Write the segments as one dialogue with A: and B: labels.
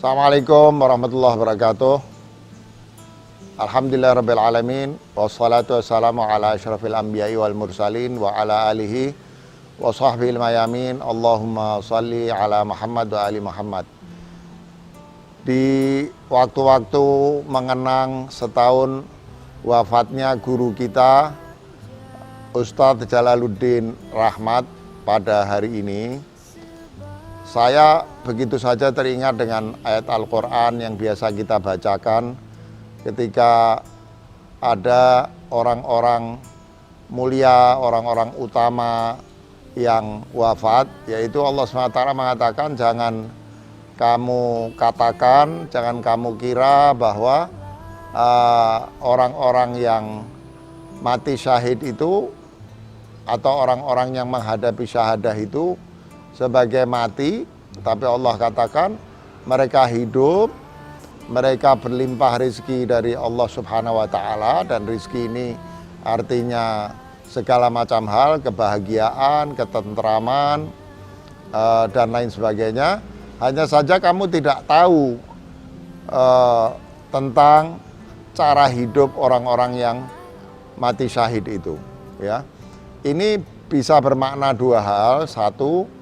A: Assalamualaikum warahmatullahi wabarakatuh. Alhamdulillahirrabbilalamin. Wassalatu wassalamu ala asyrafil anbiya'i wal mursalin wa ala alihi wa sahbihi mayamin. Allahumma salli ala Muhammad wa ali Muhammad. Di waktu-waktu mengenang setahun wafatnya guru kita Ustadz Jalaluddin Rahmat pada hari ini, saya begitu saja teringat dengan ayat Al-Quran yang biasa kita bacakan ketika ada orang-orang mulia, orang-orang utama yang wafat, yaitu Allah SWT mengatakan, jangan kamu katakan, jangan kamu kira bahwa orang-orang yang mati syahid itu atau orang-orang yang menghadapi syahadah itu sebagai mati, tapi Allah katakan mereka hidup, mereka berlimpah rezeki dari Allah Subhanahu wa Ta'ala, dan rezeki ini artinya segala macam hal, kebahagiaan, ketentraman, dan lain sebagainya. Hanya saja kamu tidak tahu tentang cara hidup orang-orang yang mati syahid itu. Ya, ini bisa bermakna dua hal. Satu,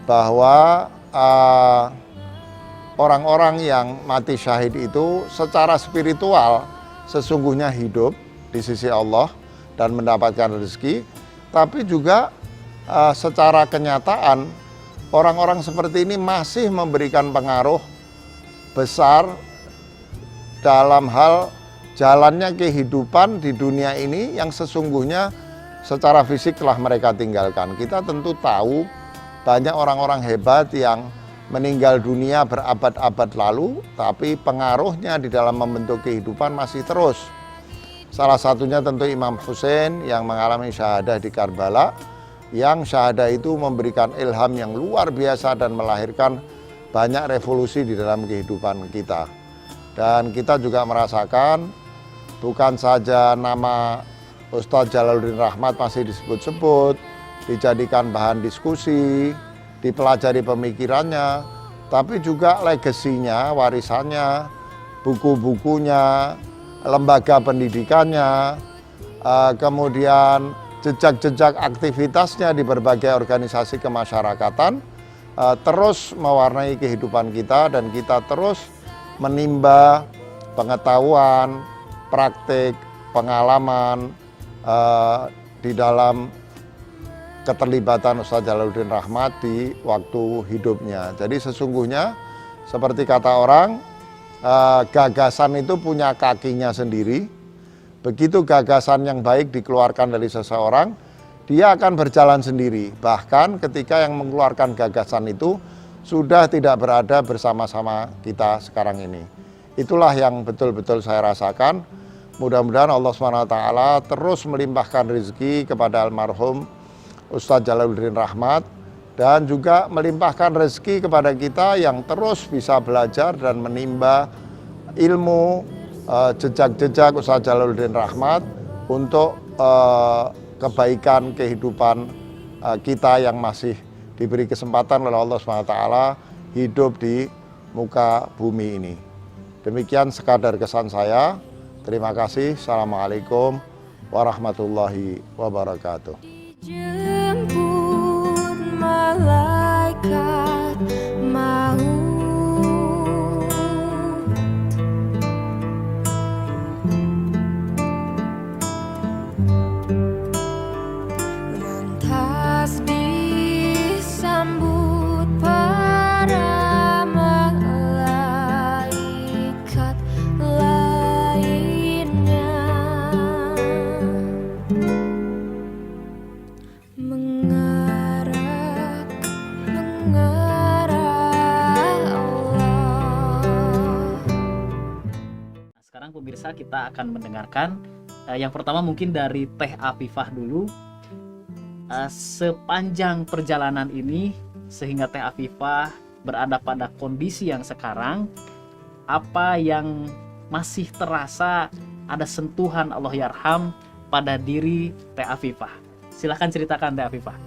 A: bahwa orang-orang yang mati syahid itu secara spiritual sesungguhnya hidup di sisi Allah dan mendapatkan rezeki, tapi juga secara kenyataan orang-orang seperti ini masih memberikan pengaruh besar dalam hal jalannya kehidupan di dunia ini yang sesungguhnya secara fisik telah mereka tinggalkan. Kita tentu tahu banyak orang-orang hebat yang meninggal dunia berabad-abad lalu, tapi pengaruhnya di dalam membentuk kehidupan masih terus. Salah satunya tentu Imam Hussein yang mengalami syahadah di Karbala, yang syahadah itu memberikan ilham yang luar biasa dan melahirkan banyak revolusi di dalam kehidupan kita. Dan kita juga merasakan bukan saja nama Ustadz Jalaluddin Rahmat masih disebut-sebut, dijadikan bahan diskusi, dipelajari pemikirannya, tapi juga legasinya, warisannya, buku-bukunya, lembaga pendidikannya, kemudian jejak-jejak aktivitasnya di berbagai organisasi kemasyarakatan terus mewarnai kehidupan kita, dan kita terus menimba pengetahuan, praktik, pengalaman di dalam keterlibatan Ustadz Jalaluddin Rahmat di waktu hidupnya. Jadi sesungguhnya seperti kata orang, gagasan itu punya kakinya sendiri. Begitu gagasan yang baik dikeluarkan dari seseorang, dia akan berjalan sendiri. Bahkan ketika yang mengeluarkan gagasan itu sudah tidak berada bersama-sama kita sekarang ini. Itulah yang betul-betul saya rasakan. Mudah-mudahan Allah SWT terus melimpahkan rezeki kepada almarhum Ustadz Jalaluddin Rahmat, dan juga melimpahkan rezeki kepada kita yang terus bisa belajar dan menimba ilmu jejak-jejak Ustadz Jalaluddin Rahmat untuk kebaikan kehidupan kita yang masih diberi kesempatan oleh Allah SWT hidup di muka bumi ini. Demikian sekadar kesan saya. Terima kasih. Assalamualaikum warahmatullahi wabarakatuh.
B: Jemput malaikat maut, lantas disambut para malaikat lainnya.
C: Sekarang pemirsa, kita akan mendengarkan yang pertama mungkin dari Teh Afifah dulu. Sepanjang perjalanan ini sehingga Teh Afifah berada pada kondisi yang sekarang, apa yang masih terasa ada sentuhan Allah Yarham pada diri Teh Afifah? Silahkan ceritakan Teh Afifah.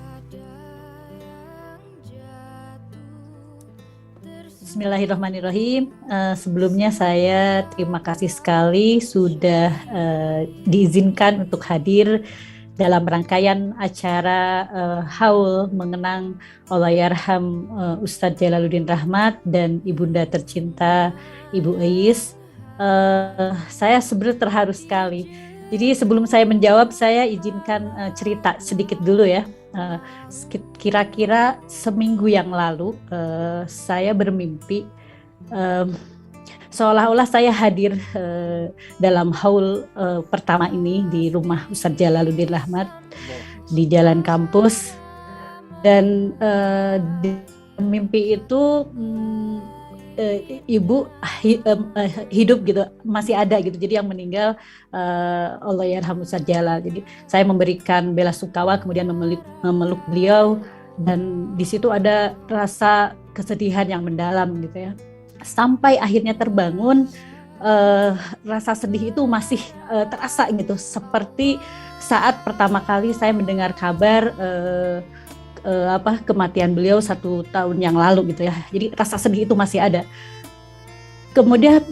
D: Bismillahirrahmanirrahim. Sebelumnya saya terima kasih sekali sudah diizinkan untuk hadir dalam rangkaian acara haul mengenang Allahyarham Ustadz Jalaluddin Rahmat dan ibunda tercinta Ibu Ais. Saya sebenarnya terharu sekali. Jadi sebelum saya menjawab, saya izinkan cerita sedikit dulu ya. Kira-kira seminggu yang lalu saya bermimpi seolah-olah saya hadir dalam haul pertama ini di rumah Ustadz Jalaluddin Rahmat di Jalan Kampus, dan di mimpi itu ibu hidup gitu, masih ada gitu. Jadi yang meninggal Allahyarham Ustadz Jalal. Jadi saya memberikan bela sungkawa, kemudian memeluk beliau, dan di situ ada rasa kesedihan yang mendalam gitu ya. Sampai akhirnya terbangun, rasa sedih itu masih terasa gitu, seperti saat pertama kali saya mendengar kabar kematian beliau 1 tahun yang lalu gitu ya. Jadi rasa sedih itu masih ada. Kemudian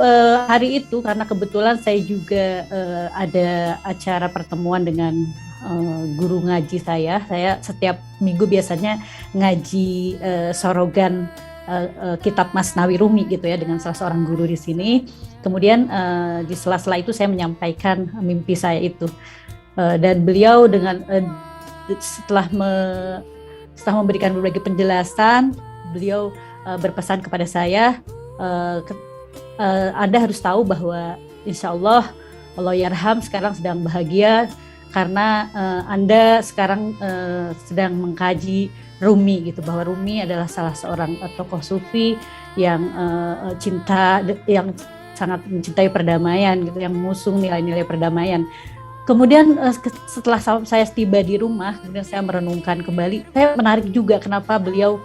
D: hari itu karena kebetulan saya juga ada acara pertemuan dengan guru ngaji saya setiap minggu biasanya ngaji sorogan kitab Masnawi Rumi gitu ya dengan salah seorang guru di sini. Kemudian di sela-sela itu saya menyampaikan mimpi saya itu, dan beliau dengan setelah memberikan berbagai penjelasan, beliau berpesan kepada saya, Anda harus tahu bahwa insya Allah Allahyarham sekarang sedang bahagia karena Anda sekarang sedang mengkaji Rumi gitu, bahwa Rumi adalah salah seorang tokoh sufi yang yang sangat mencintai perdamaian gitu, yang mengusung nilai-nilai perdamaian. Kemudian setelah saya tiba di rumah, kemudian saya merenungkan kembali. Saya menarik juga kenapa beliau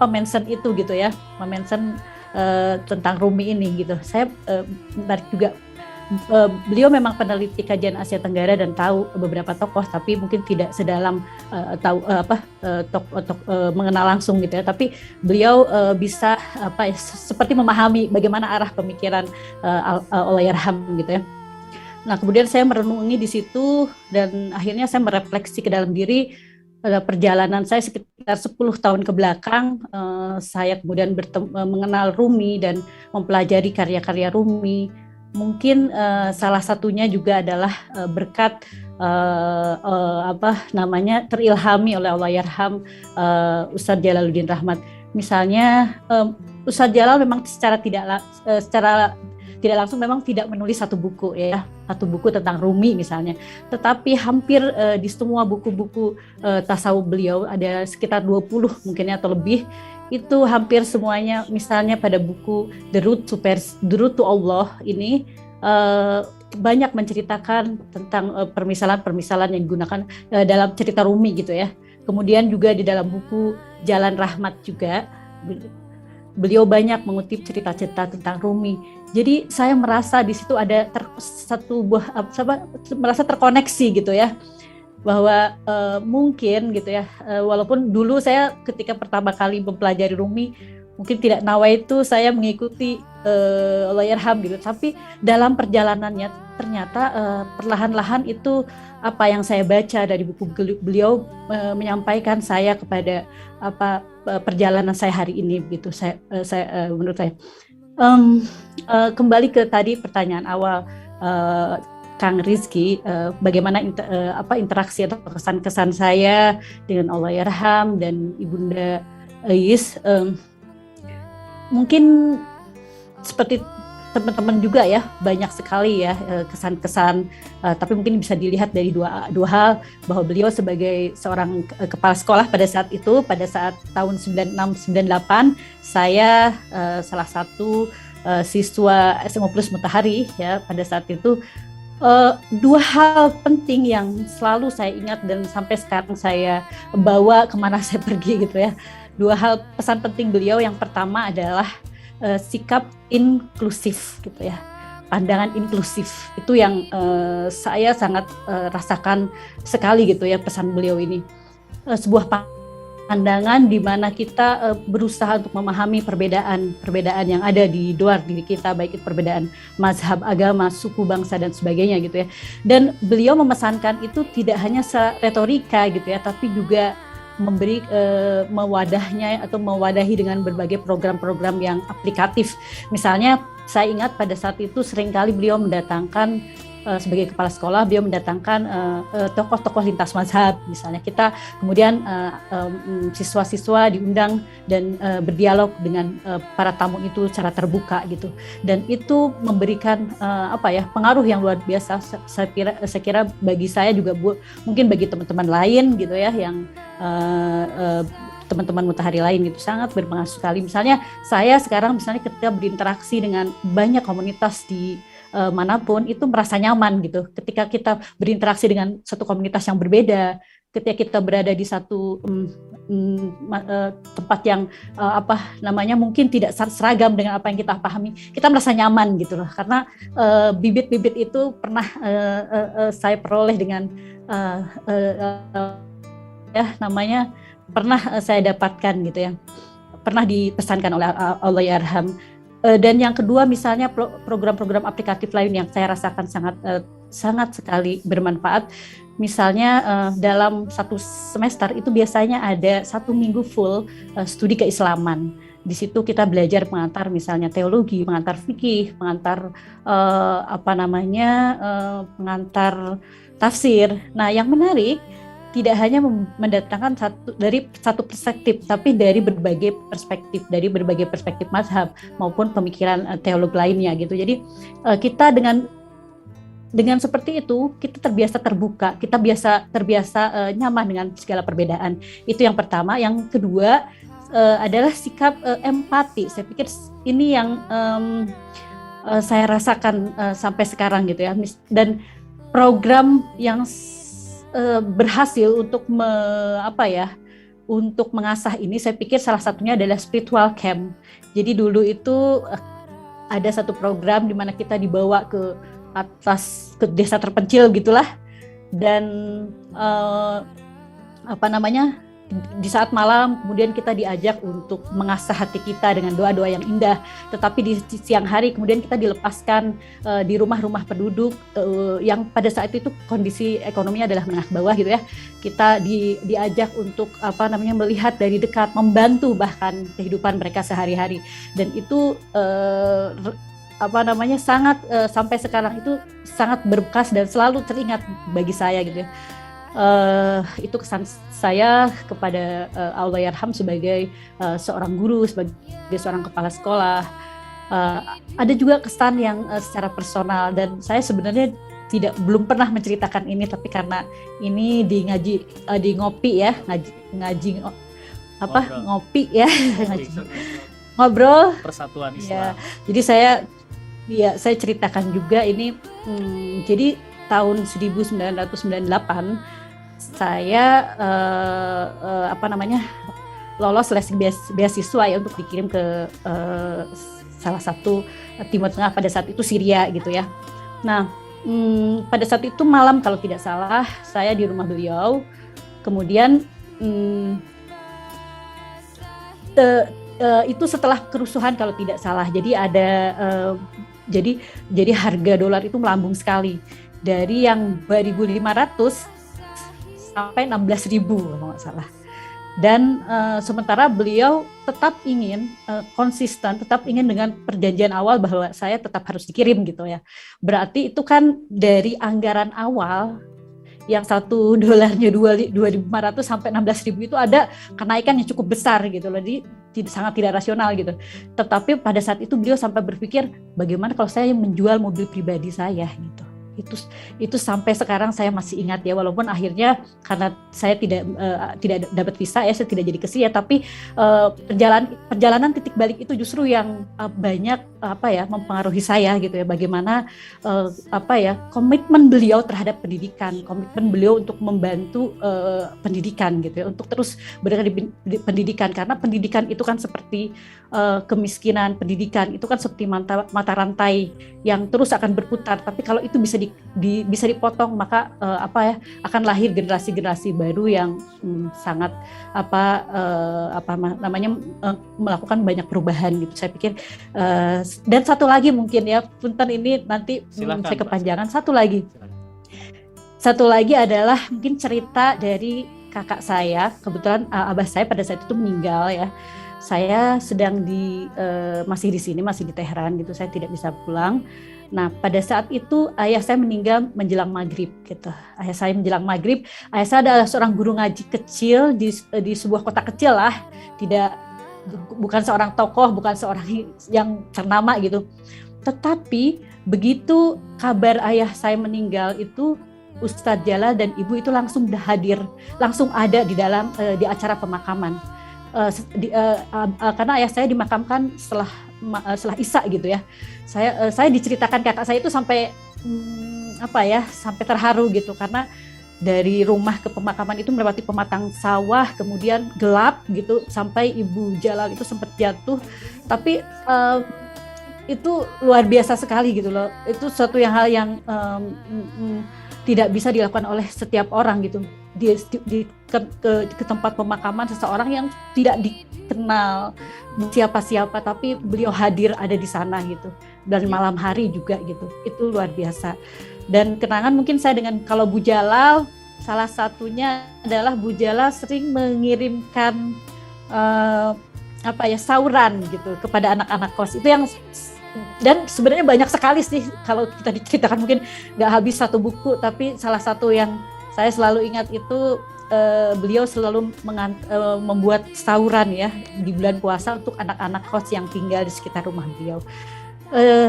D: mention itu gitu ya, mention tentang Rumi ini gitu. Saya menarik juga. Beliau memang peneliti kajian Asia Tenggara dan tahu beberapa tokoh, tapi mungkin tidak sedalam mengenal langsung gitu ya. Tapi beliau bisa seperti memahami bagaimana arah pemikiran Allahyarham gitu ya. Nah, kemudian saya merenungi di situ, dan akhirnya saya merefleksi ke dalam diri perjalanan saya sekitar 10 tahun ke belakang. Saya kemudian mengenal Rumi dan mempelajari karya-karya Rumi. Mungkin salah satunya juga adalah berkat terilhami oleh Allahyarham Ustadz Jalaluddin Rahmat. Misalnya Ustadz Jalal memang secara tidak langsung memang tidak menulis satu buku tentang Rumi misalnya, tetapi hampir di semua buku-buku tasawuf beliau, ada sekitar 20 mungkin atau lebih, itu hampir semuanya, misalnya pada buku The Road to Allah ini banyak menceritakan tentang permisalan yang digunakan dalam cerita Rumi gitu ya. Kemudian juga di dalam buku Jalan Rahmat juga beliau banyak mengutip cerita-cerita tentang Rumi. Jadi saya merasa di situ ada merasa terkoneksi gitu ya, bahwa mungkin gitu ya, walaupun dulu saya ketika pertama kali mempelajari Rumi mungkin tidak nawaitu saya mengikuti Allahyarham gitu, tapi dalam perjalanannya ternyata perlahan-lahan itu apa yang saya baca dari buku beliau menyampaikan saya kepada perjalanan saya hari ini gitu. Menurut saya kembali ke tadi pertanyaan awal Kang Rizky, bagaimana interaksi atau kesan-kesan saya dengan Allahyarham dan Ibunda Ais. Mungkin seperti teman-teman juga ya, banyak sekali ya kesan-kesan, tapi mungkin bisa dilihat dari dua hal, bahwa beliau sebagai seorang kepala sekolah pada saat itu, pada saat tahun 96-98, saya salah satu siswa SMA Plus Mutahari ya pada saat itu. Dua hal penting yang selalu saya ingat dan sampai sekarang saya bawa kemana saya pergi gitu ya. Dua hal pesan penting beliau, yang pertama adalah sikap inklusif gitu ya, pandangan inklusif. Itu yang saya sangat rasakan sekali gitu ya, pesan beliau ini. Sebuah pandangan di mana kita berusaha untuk memahami perbedaan yang ada di luar diri kita, baik itu perbedaan mazhab, agama, suku, bangsa dan sebagainya gitu ya. Dan beliau memesankan itu tidak hanya retorika gitu ya, tapi juga memberi mewadahnya atau mewadahi dengan berbagai program-program yang aplikatif. Misalnya saya ingat pada saat itu seringkali beliau mendatangkan sebagai kepala sekolah, beliau mendatangkan tokoh-tokoh lintas mazhab, misalnya kita kemudian siswa-siswa diundang dan berdialog dengan para tamu itu secara terbuka gitu, dan itu memberikan pengaruh yang luar biasa. Saya kira bagi saya juga mungkin bagi teman-teman lain gitu ya, yang teman-teman mutahari lain gitu sangat berpengaruh sekali. Misalnya saya sekarang ketika berinteraksi dengan banyak komunitas di manapun itu merasa nyaman gitu. Ketika kita berinteraksi dengan satu komunitas yang berbeda, ketika kita berada di satu tempat yang mungkin tidak seragam dengan apa yang kita pahami, kita merasa nyaman gitu loh. Karena bibit-bibit itu pernah saya peroleh dengan pernah saya dapatkan gitu ya. Pernah dipesankan oleh Allah Yarham. Dan yang kedua misalnya program-program aplikatif lain yang saya rasakan sangat sekali bermanfaat. Misalnya dalam satu semester itu biasanya ada 1 minggu full studi keislaman. Di situ kita belajar mengantar misalnya teologi, mengantar fikih, mengantar mengantar tafsir. Nah, yang menarik tidak hanya mendatangkan dari satu perspektif, tapi dari berbagai perspektif mazhab maupun pemikiran teolog lainnya gitu. Jadi kita dengan seperti itu kita terbiasa terbuka, kita terbiasa nyaman dengan segala perbedaan. Itu yang pertama. Yang kedua adalah sikap empati. Saya pikir ini yang saya rasakan sampai sekarang gitu ya. Dan program yang berhasil untuk untuk mengasah ini, saya pikir salah satunya adalah spiritual camp. Jadi dulu itu ada satu program di mana kita dibawa ke desa terpencil gitulah, dan di saat malam kemudian kita diajak untuk mengasah hati kita dengan doa-doa yang indah. Tetapi di siang hari kemudian kita dilepaskan di rumah-rumah penduduk yang pada saat itu kondisi ekonominya adalah menengah bawah gitu ya. Kita diajak untuk melihat dari dekat, membantu bahkan kehidupan mereka sehari-hari, dan itu sangat sampai sekarang itu sangat berbekas dan selalu teringat bagi saya gitu ya. Itu kesan saya kepada Allah Yarham sebagai seorang guru, sebagai seorang kepala sekolah. Ada juga kesan yang secara personal, dan saya sebenarnya belum pernah menceritakan ini, tapi karena ini di ngopi ya, ngopi ya, ngobrol
C: Persatuan
D: ya.
C: Islam.
D: Jadi saya ceritakan juga ini. Jadi tahun 1998 saya lolos seleksi beasiswa ya untuk dikirim ke salah satu Timur Tengah, pada saat itu Syria gitu ya. Nah, pada saat itu malam kalau tidak salah saya di rumah beliau. Kemudian itu setelah kerusuhan kalau tidak salah. Jadi ada jadi harga dolar itu melambung sekali, dari yang 2.500 sampai 16.000 kalau nggak salah. Dan sementara beliau tetap ingin konsisten, tetap ingin dengan perjanjian awal bahwa saya tetap harus dikirim gitu ya. Berarti itu kan dari anggaran awal yang $1 2.500 sampai 16.000 itu ada kenaikan yang cukup besar gitu loh. Jadi sangat tidak rasional gitu. Tetapi pada saat itu beliau sampai berpikir, bagaimana kalau saya menjual mobil pribadi saya gitu. Itu sampai sekarang saya masih ingat ya, walaupun akhirnya karena saya tidak dapat visa ya, saya tidak jadi ke Syria, tapi perjalanan titik balik itu justru yang banyak mempengaruhi saya gitu ya. Bagaimana komitmen beliau terhadap pendidikan, komitmen beliau untuk membantu pendidikan gitu ya, untuk terus berada di pendidikan, karena pendidikan itu kan seperti kemiskinan, pendidikan itu kan seperti mata rantai yang terus akan berputar. Tapi kalau itu bisa dipotong, maka akan lahir generasi-generasi baru yang sangat melakukan banyak perubahan gitu. Saya pikir dan satu lagi mungkin ya, punten ini nanti
C: Silakan,
D: saya
C: Mbak.
D: kepanjangan.
C: Silakan.
D: Satu lagi adalah mungkin cerita dari kakak saya. Kebetulan abah saya pada saat itu meninggal ya. Saya sedang masih di sini, masih di Teheran gitu. Saya tidak bisa pulang. Nah, pada saat itu ayah saya meninggal menjelang maghrib gitu. Ayah saya menjelang maghrib. Ayah saya adalah seorang guru ngaji kecil di sebuah kota kecil lah. Bukan seorang tokoh, bukan seorang yang ternama gitu. Tetapi begitu kabar ayah saya meninggal itu, Ustadz Jalal dan ibu itu langsung hadir, langsung ada di dalam di acara pemakaman. Karena ayah saya dimakamkan setelah Isya gitu ya. Saya diceritakan kakak saya itu sampai sampai terharu gitu, karena dari rumah ke pemakaman itu melewati pematang sawah, kemudian gelap gitu sampai ibu Jalal itu sempat jatuh, tapi itu luar biasa sekali gitu loh. Itu suatu hal yang tidak bisa dilakukan oleh setiap orang gitu. Ke tempat pemakaman seseorang yang tidak dikenal siapa-siapa, tapi beliau hadir ada di sana gitu, dan malam hari juga gitu. Itu luar biasa. Dan kenangan mungkin saya dengan kalau Bu Jalal, salah satunya adalah Bu Jalal sering mengirimkan sauran gitu kepada anak-anak kos. Itu yang, dan sebenarnya banyak sekali sih kalau kita diceritakan mungkin nggak habis satu buku, tapi salah satu yang saya selalu ingat itu beliau selalu membuat sauran ya di bulan puasa untuk anak-anak kos yang tinggal di sekitar rumah beliau.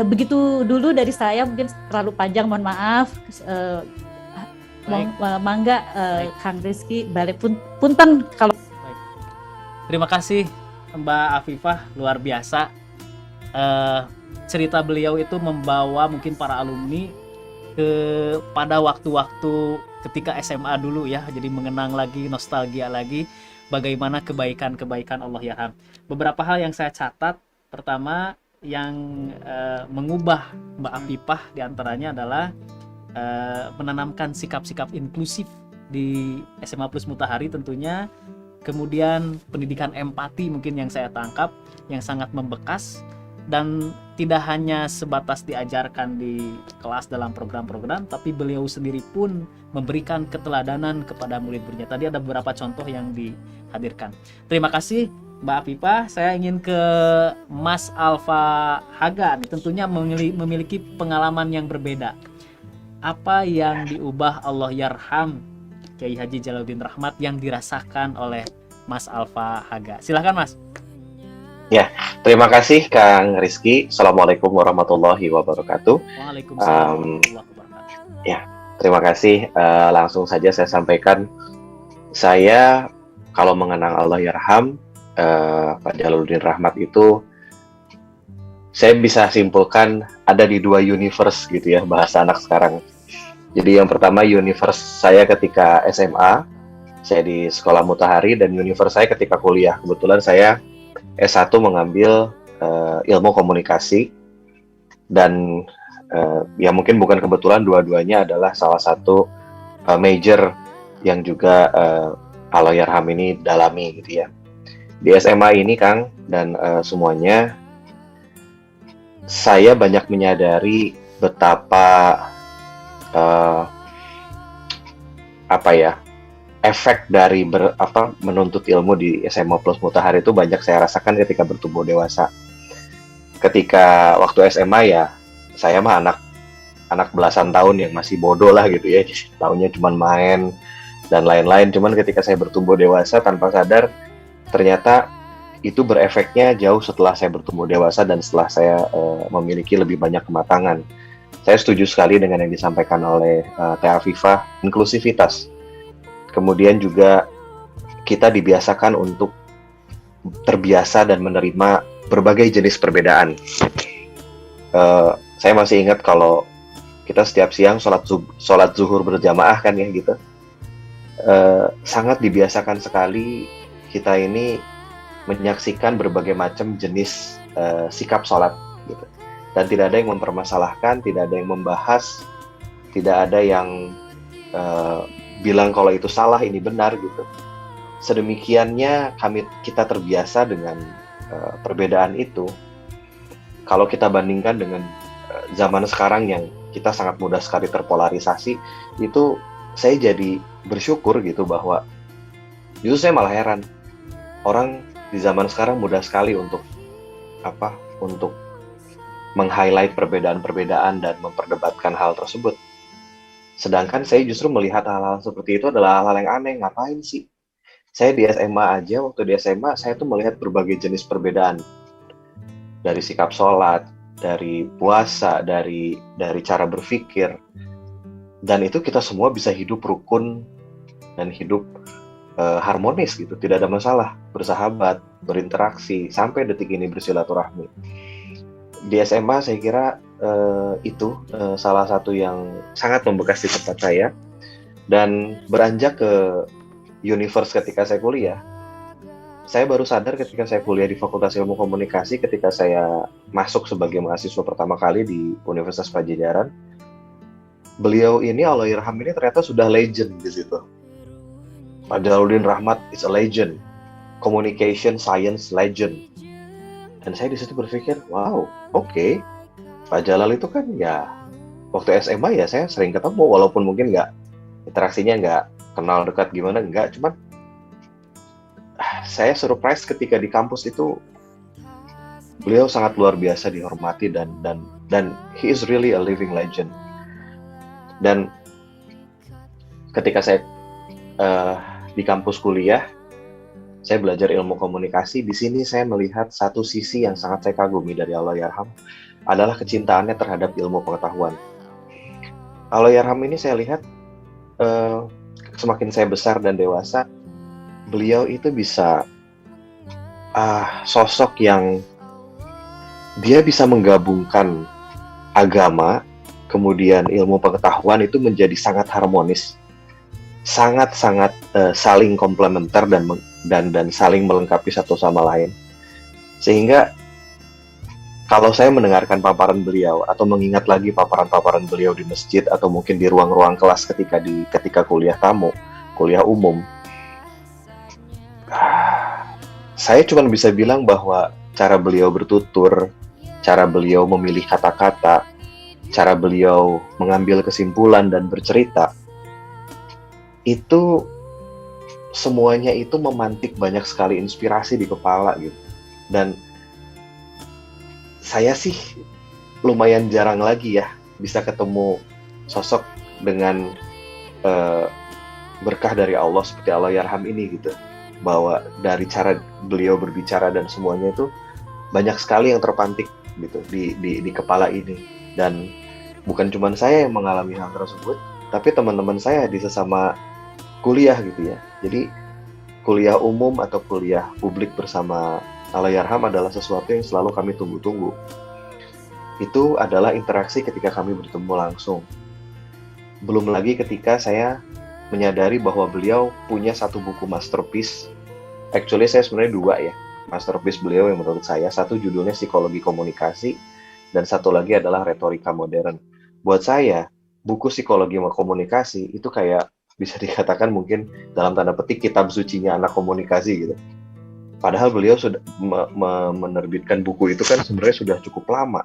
D: Begitu dulu dari saya, mungkin terlalu panjang, mohon maaf. Mangga Kang Rizky balik punten kalau.
C: Baik. Terima kasih Mbak Afifah, luar biasa. Cerita beliau itu membawa mungkin para alumni pada waktu-waktu ketika SMA dulu ya, jadi mengenang lagi, nostalgia lagi bagaimana kebaikan-kebaikan Allah Yarham. Beberapa hal yang saya catat, pertama yang mengubah Mbak Afifah diantaranya adalah menanamkan sikap-sikap inklusif di SMA Plus Mutahari tentunya, kemudian pendidikan empati mungkin yang saya tangkap yang sangat membekas, dan tidak hanya sebatas diajarkan di kelas dalam program-program, tapi beliau sendiri pun memberikan keteladanan kepada murid-muridnya. Tadi ada beberapa contoh yang dihadirkan. Terima kasih Mbak Afifah. Saya ingin ke Mas Alfa Haga, tentunya memiliki pengalaman yang berbeda. Apa yang diubah Allah Yarham Kiai Haji Jalaluddin Rahmat yang dirasakan oleh Mas Alfa Haga? Silahkan Mas.
E: Ya, terima kasih Kang Rizky. Assalamualaikum warahmatullahi wabarakatuh.
C: Waalaikumsalam warahmatullahi wabarakatuh.
E: Ya, terima kasih. Langsung saja saya sampaikan, saya kalau mengenang Allah Yarham Pak Jalaluddin Rahmat itu, saya bisa simpulkan ada di dua universe gitu ya, bahasa anak sekarang. Jadi yang pertama universe saya ketika SMA, saya di sekolah Mutahari, dan universe saya ketika kuliah. Kebetulan saya S1 mengambil ilmu komunikasi, dan ya mungkin bukan kebetulan, dua-duanya adalah salah satu major yang juga Allah Yarham ini dalami gitu ya. Di SMA ini Kang dan semuanya, saya banyak menyadari betapa efek dari menuntut ilmu di SMA Plus Mutahari itu banyak saya rasakan ketika bertumbuh dewasa. Ketika waktu SMA ya, saya mah anak belasan tahun yang masih bodoh lah gitu ya, tahunnya cuma main dan lain-lain. Cuman ketika saya bertumbuh dewasa tanpa sadar, ternyata itu berefeknya jauh setelah saya bertumbuh dewasa dan setelah saya memiliki lebih banyak kematangan. Saya setuju sekali dengan yang disampaikan oleh Teh Afifah, inklusivitas. Kemudian juga kita dibiasakan untuk terbiasa dan menerima berbagai jenis perbedaan. Saya masih ingat kalau kita setiap siang sholat zuhur berjamaah kan ya gitu. Sangat dibiasakan sekali kita ini menyaksikan berbagai macam jenis sikap sholat gitu. Dan tidak ada yang mempermasalahkan, tidak ada yang membahas, tidak ada yang bilang kalau itu salah, ini benar gitu. Sedemikiannya kita terbiasa dengan perbedaan itu. Kalau kita bandingkan dengan zaman sekarang yang kita sangat mudah sekali terpolarisasi, itu saya jadi bersyukur gitu bahwa justru saya malah heran orang di zaman sekarang mudah sekali untuk meng-highlight perbedaan-perbedaan dan memperdebatkan hal tersebut. Sedangkan saya justru melihat hal-hal seperti itu adalah hal-hal yang aneh. Ngapain sih? Saya di SMA aja, waktu di SMA saya tuh melihat berbagai jenis perbedaan. Dari sikap sholat, dari puasa, dari cara berpikir. Dan itu kita semua bisa hidup rukun dan hidup harmonis gitu. Tidak ada masalah, bersahabat, berinteraksi, sampai detik ini bersilaturahmi. Di SMA saya kira itu salah satu yang sangat membekas di tempat saya. Dan beranjak ke universe ketika saya kuliah, saya baru sadar ketika saya kuliah di Fakultas Ilmu Komunikasi, ketika saya masuk sebagai mahasiswa pertama kali di Universitas Padjadjaran, beliau ini, Allahyarham ini ternyata sudah legend di situ. Pak Jalaluddin Rahmat is a legend, communication science legend. Dan saya di situ berpikir, wow, oke. Pak Jalal itu kan ya, waktu SMA ya saya sering ketemu, walaupun mungkin interaksinya nggak kenal dekat gimana, enggak, cuman saya surprise ketika di kampus itu beliau sangat luar biasa dihormati dan he is really a living legend. Dan ketika saya di kampus kuliah, saya belajar ilmu komunikasi. Di sini saya melihat satu sisi yang sangat saya kagumi dari Allahyarham, adalah kecintaannya terhadap ilmu pengetahuan. Allahyarham ini saya lihat semakin saya besar dan dewasa, beliau itu bisa sosok yang dia bisa menggabungkan agama, kemudian ilmu pengetahuan itu menjadi sangat harmonis, sangat-sangat saling komplementer dan saling melengkapi satu sama lain. Sehingga kalau saya mendengarkan paparan beliau atau mengingat lagi paparan-paparan beliau di masjid atau mungkin di ruang-ruang kelas ketika kuliah tamu, kuliah umum, saya cuma bisa bilang bahwa cara beliau bertutur, cara beliau memilih kata-kata, cara beliau mengambil kesimpulan dan bercerita, itu semuanya itu memantik banyak sekali inspirasi di kepala gitu. Dan saya sih lumayan jarang lagi ya bisa ketemu sosok dengan berkah dari Allah seperti Allahyarham ini gitu. Bahwa dari cara beliau berbicara dan semuanya itu banyak sekali yang terpantik gitu di kepala ini. Dan bukan cuma saya yang mengalami hal tersebut, tapi teman-teman saya di sesama kuliah gitu ya. Jadi kuliah umum atau kuliah publik bersama Allahyarham adalah sesuatu yang selalu kami tunggu-tunggu. Itu adalah interaksi ketika kami bertemu langsung. Belum lagi ketika saya menyadari bahwa beliau punya satu buku masterpiece. Actually saya sebenarnya dua ya masterpiece beliau yang menurut saya. Satu judulnya Psikologi Komunikasi dan satu lagi adalah Retorika Modern. Buat saya buku Psikologi Komunikasi itu kayak bisa dikatakan mungkin dalam tanda petik kitab sucinya anak komunikasi gitu. Padahal beliau sudah menerbitkan buku itu kan sebenarnya sudah cukup lama.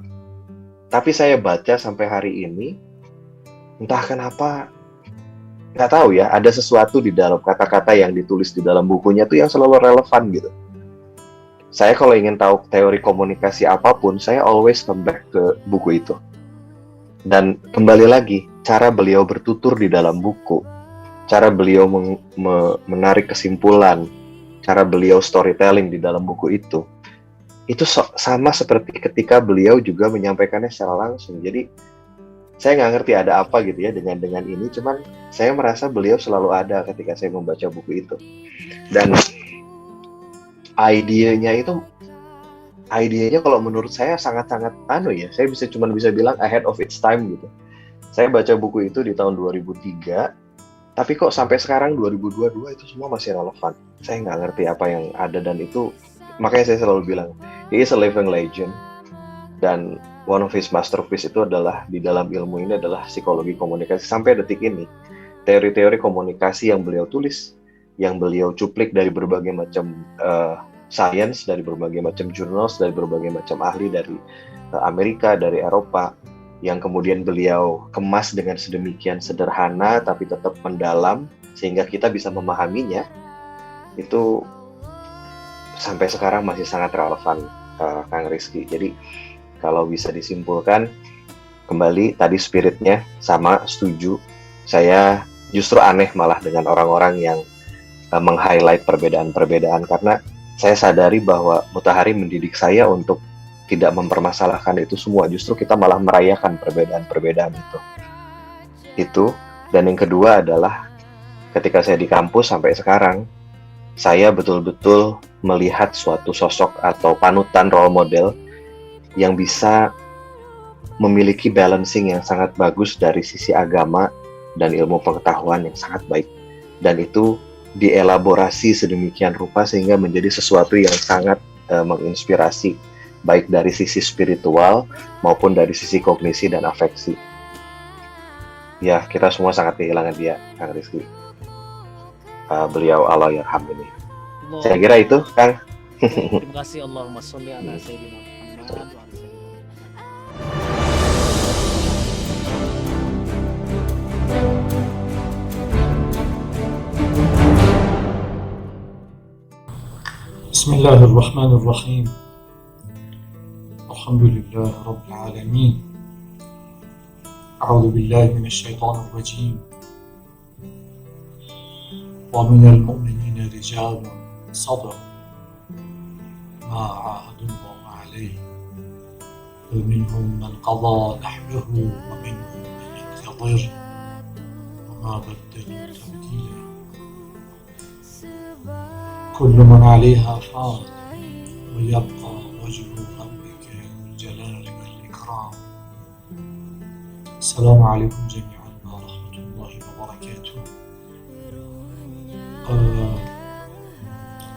E: Tapi saya baca sampai hari ini, entah kenapa, nggak tahu ya, ada sesuatu di dalam kata-kata yang ditulis di dalam bukunya tuh yang selalu relevan gitu. Saya kalau ingin tahu teori komunikasi apapun, saya always come back ke buku itu. Dan kembali lagi, cara beliau bertutur di dalam buku, cara beliau menarik kesimpulan, cara beliau storytelling di dalam buku itu sama seperti ketika beliau juga menyampaikannya secara langsung. Jadi saya nggak ngerti ada apa gitu ya dengan ini, cuman saya merasa beliau selalu ada ketika saya membaca buku itu. Dan idenya kalau menurut saya sangat-sangat saya cuma bisa bilang ahead of its time gitu. Saya baca buku itu di tahun 2003, tapi kok sampai sekarang 2022 itu semua masih relevan. Saya nggak ngerti apa yang ada, dan itu makanya saya selalu bilang, he is a living legend. Dan one of his masterpiece itu adalah di dalam ilmu ini adalah psikologi komunikasi. Sampai detik ini, teori-teori komunikasi yang beliau tulis, yang beliau cuplik dari berbagai macam science, dari berbagai macam journals, dari berbagai macam ahli dari Amerika, dari Eropa, yang kemudian beliau kemas dengan sedemikian sederhana tapi tetap mendalam sehingga kita bisa memahaminya, itu sampai sekarang masih sangat relevan, Kang Rizky. Jadi kalau bisa disimpulkan kembali tadi spiritnya sama, setuju. Saya justru aneh malah dengan orang-orang yang meng-highlight perbedaan-perbedaan, karena saya sadari bahwa Mutahari mendidik saya untuk tidak mempermasalahkan itu semua. Justru kita malah merayakan perbedaan-perbedaan itu. Dan yang kedua adalah ketika saya di kampus sampai sekarang, saya betul-betul melihat suatu sosok atau panutan, role model yang bisa memiliki balancing yang sangat bagus dari sisi agama dan ilmu pengetahuan yang sangat baik. Dan itu dielaborasi sedemikian rupa sehingga menjadi sesuatu yang sangat menginspirasi, baik dari sisi spiritual maupun dari sisi kognisi dan afeksi. Ya, kita semua sangat kehilangan dia, Kang Rizky. Beliau Allah yarham ini. Saya kira itu, Kang.
C: Terima kasih. Allahumma sholli ala sayyidina Muhammad wa ala sayyidina
F: بسم الله الرحمن الرحيم الحمد لله رب العالمين أعوذ بالله من الشيطان الرجيم ومن المؤمنين رجال صدقوا ما عاهدوا الله عليه ومنهم من قضى نحبه ومنهم من ينتظر وما بدلوا تبديلا كل من عليها فان ويبقى وجه ربك ذو الجلال والإكرام. السلام عليكم جميعا ورحمة الله وبركاته.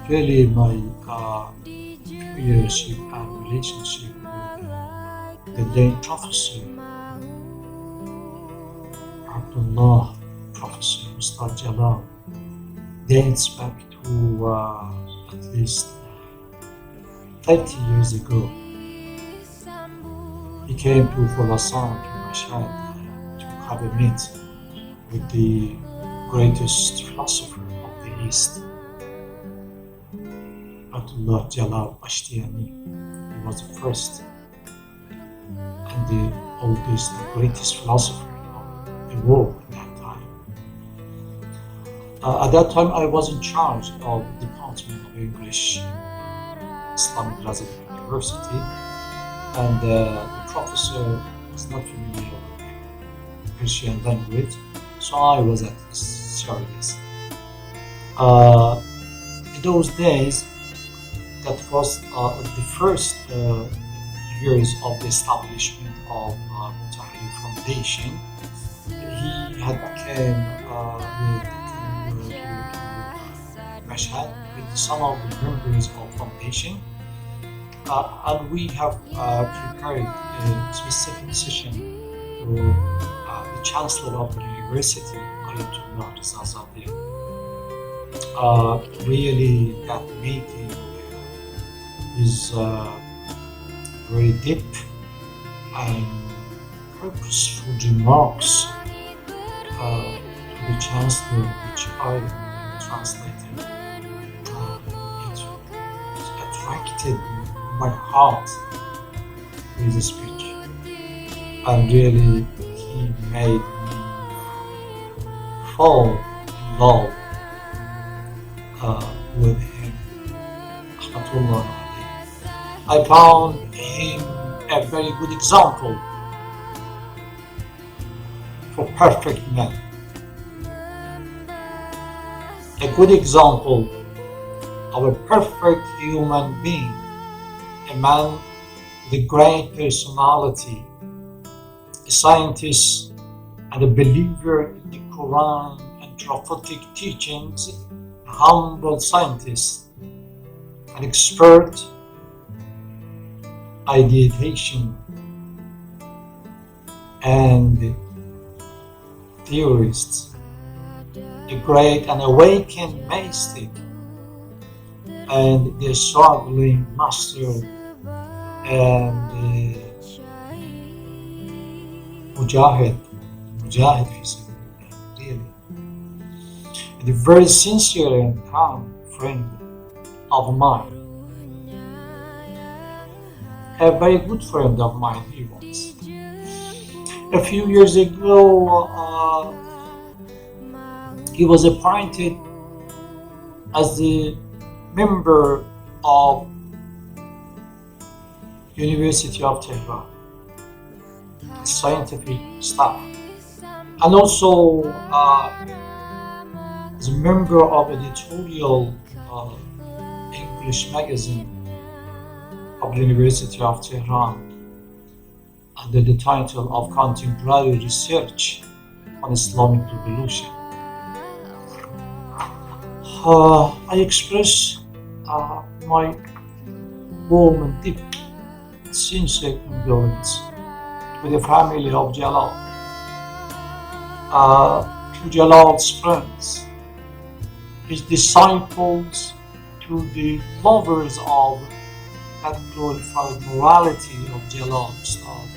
F: Really, my relationship with the late Professor Abdullah, Professor Ustad Jalal, dates back to at least 30 years ago. He came to Khurasan, to Mashhad, to have a meet with the greatest philosopher of the East, Abdullah Jalal Ashtiani. He was the first and the oldest and greatest philosopher of the world at that time. At that time, I was in charge of the Department of English in Islamic Razak University, and the professor was not familiar with the Persian language, so I was at his service. In those days, that was the first years of the establishment of Mutahari Foundation. He had came to Mashhad with some of the members of foundation, and we have prepared a specific session to the Chancellor of the University, Ayatollah Rizazadeh. Really, that meeting is very deep and purposeful remarks to the Chancellor, which I translated. It attracted my heart with the speech, and really he made me fall in love with him. I found him a very good example for perfect men. A good example of a perfect human being, a man with a great personality, a scientist and a believer in the Quran and prophetic teachings, a humble scientist an expert ideation and theorist, a great and awakened mystic, and the struggling master and mujahid fi sabilillah, really, and a very sincere and calm friend of mine, a very good friend of mine he was. A few years ago, he was appointed as the member of University of Tehran, scientific staff, and also as a member of editorial English magazine of the University of Tehran under the title of Contemporary Research on Islamic Revolution. I express my warm and deep, sincere condolence to the family of Jalal, to Jalal's friends, his disciples, to the lovers of that glorified morality of Jalal Ustad,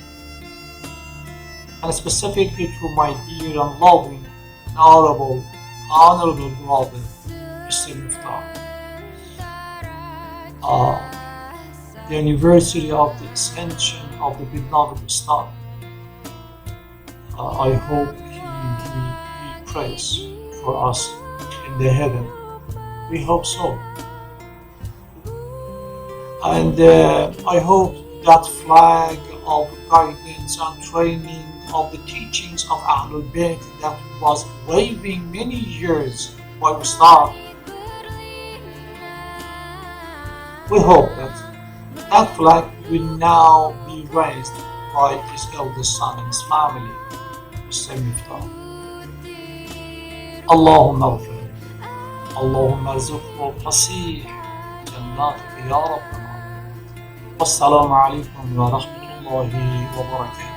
F: and specifically to my dear and loving and honorable brother, Mr. Miftah. The anniversary of the ascension of the beloved Ustad. I hope he prays for us in the heaven. We hope so. And I hope that flag of guidance and training of the teachings of Ahlul Bayt that was waving many years by Ustad, we hope that flag will now be raised by his eldest son and his family, Mr. Miftah. اللهم اغفر اللهم ارزقه فصيح جناتك يا رب العالمين. والسلام عليكم ورحمة الله وبركاته.